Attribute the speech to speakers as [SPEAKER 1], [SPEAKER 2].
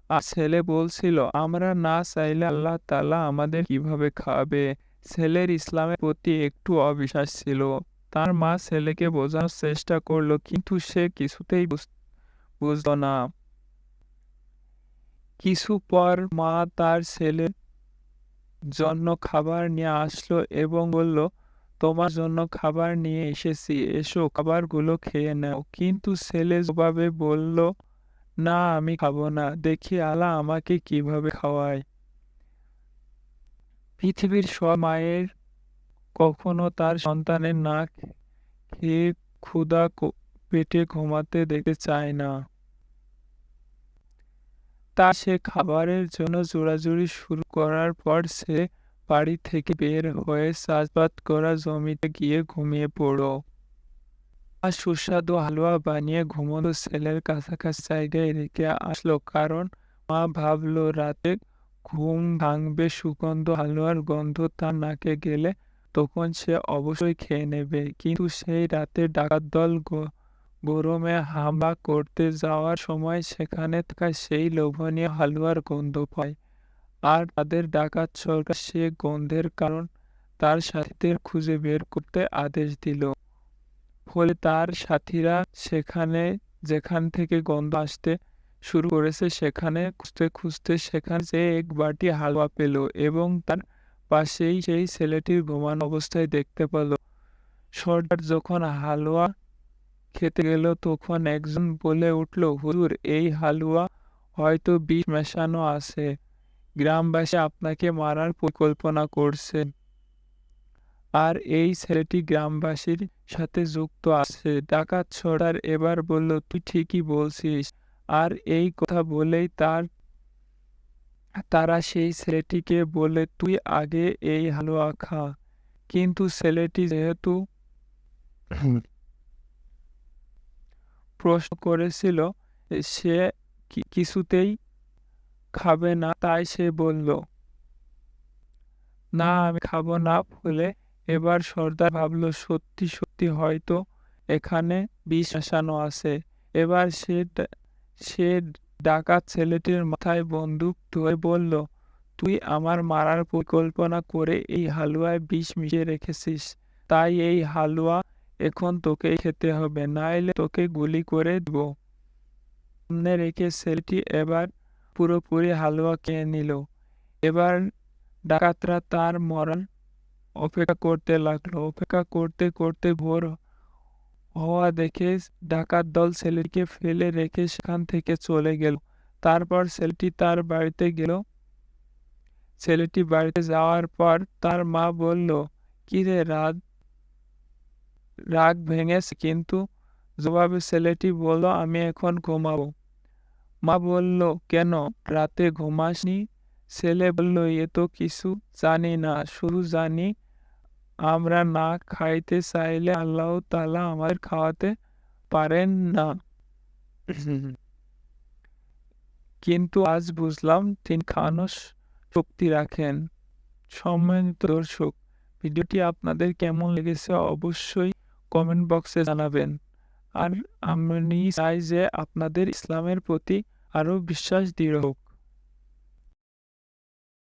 [SPEAKER 1] আর ছেলে বলছিল, আমরা না চাইলে আল্লাহ তাআলা আমাদের কিভাবে খাওয়াবে? ছেলের ইসলামের প্রতি একটু অবিশ্বাস ছিল। তার মা ছেলেকে বোঝানোর চেষ্টা করল, কিন্তু সে কিছুতেই বুঝল না। কিছু পর মা তার ছেলের জন্য খাবার নিয়ে আসলো এবং বলল, তোমার জন্য খাবার নিয়ে এসেছি, এসো খাবারগুলো খেয়ে নাও। কিন্তু ছেলে জবাবে বলল, না আমি খাবো না, দেখি আল্লাহ আমাকে কিভাবে খাওয়ায়। পৃথিবীর সব মায়ের কখনো তার সন্তানের না খেয়ে ক্ষুধা পেটে ঘুমাতে দেখতে চায় না। তা সে খাবারের জন্য জোরাজুরি শুরু করার পর সে বাড়ি থেকে বের হয়ে চাষবাদ করা জমিতে গিয়ে ঘুমিয়ে পড়ল। আর সুস্বাদু হালুয়া বানিয়ে ঘুমন্ত ছেলের কাছাকাছি জায়গায় রেখে আসলো, কারণ মা ভাবল রাতে ঘুম ভাঙবে, সুগন্ধ হালুয়ার গন্ধ তার নাকে গেলে তখন সে অবশ্যই খেয়ে নেবে। কিন্তু সেই রাতে ডাকাত দল গরমে হামলা করতে যাওয়ার সময় সেখানে থাকা সেই লোভনীয় হালুয়ার গন্ধ পায়। আর তাদের ডাকাত সরকার সে গন্ধের কারণ তার সাথীদের খুঁজে বের করতে আদেশ দিল। ফলে তার সাথীরা যেখান থেকে গন্ধ আসতে শুরু করেছে সেখানে খুঁজতে খুঁজতে সেখানে যে এক বাটি হালুয়া পেল এবং তার পাশেই সেই ছেলেটির ঘুমানো অবস্থায় দেখতে পেল। সর্দার যখন হালুয়া খেতে গেল তখন একজন বলে উঠল, হুজুর, এই হালুয়া হয়তো বিষ মেশানো আছে, গ্রামবাসী আপনাকে মারার পরিকল্পনা করছে। আর এই ছেলেটি গ্রামবাসীর সাথে যুক্ত আছে। ডাকাত সর্দার এবার বলল, তুই ঠিকই বলছিস। আর এই কথা বলেই তারা সেই ছেলেটিকে বলে, তুই আগে এই হালুয়া খা। কিন্তু ছেলেটি যেহেতু প্রশ্ন করেছিল, সে কিছুতেই খাবে না, তাই সে বলল, না আমি খাবো না। ফলে এবার সর্দার ভাবল, সত্যি সত্যি হয়তো এখানে বিষ মেশানো আছে। এবার সে ডাকাত ছেলেটির মাথায় বন্দুক ধরে বলল, তুই আমার মারার পরিকল্পনা করে এই হালুয়ায় বিষ মিশিয়ে রেখেছিস, তাই এই হালুয়া এখন তোকেই খেতে হবে, নাইলে তোকে গুলি করে দেব। সামনে রেখে ছেলেটি এবার পুরোপুরি হালুয়া খেয়ে নিল। এবার ডাকাতরা তার মরার অপেক্ষা করতে লাগলো। অপেক্ষা করতে করতে ভোর হওয়া দেখে ডাকাত দল ছেলেটিকে ফেলে রেখে সেখান থেকে চলে গেল। তারপর ছেলেটি তার বাড়িতে গেল। ছেলেটি বাড়িতে যাওয়ার পর তার মা বলল, কিরে, রাগ ভেঙেছে? কিন্তু জবাবে ছেলেটি বলল, আমি এখন ঘুমাবো। মা বলল, কেন, রাতে ঘুমাসনি? ছেলে বলল, এ তো কিছু জানি না, শুধু জানি আমরা না খাইতে চাইলে আল্লাহ তাআলা আমাদের খাওয়াতে পারেন না। কিন্তু আজ বুঝলাম তিনি খাওয়ানোর শক্তি রাখেন। সম্মানিত দর্শক, ভিডিওটি আপনাদের কেমন লেগেছে অবশ্যই কমেন্ট বক্সে জানাবেন। আর আমি চাই যে আপনাদের ইসলামের প্রতি আরও বিশ্বাস দৃঢ় হোক।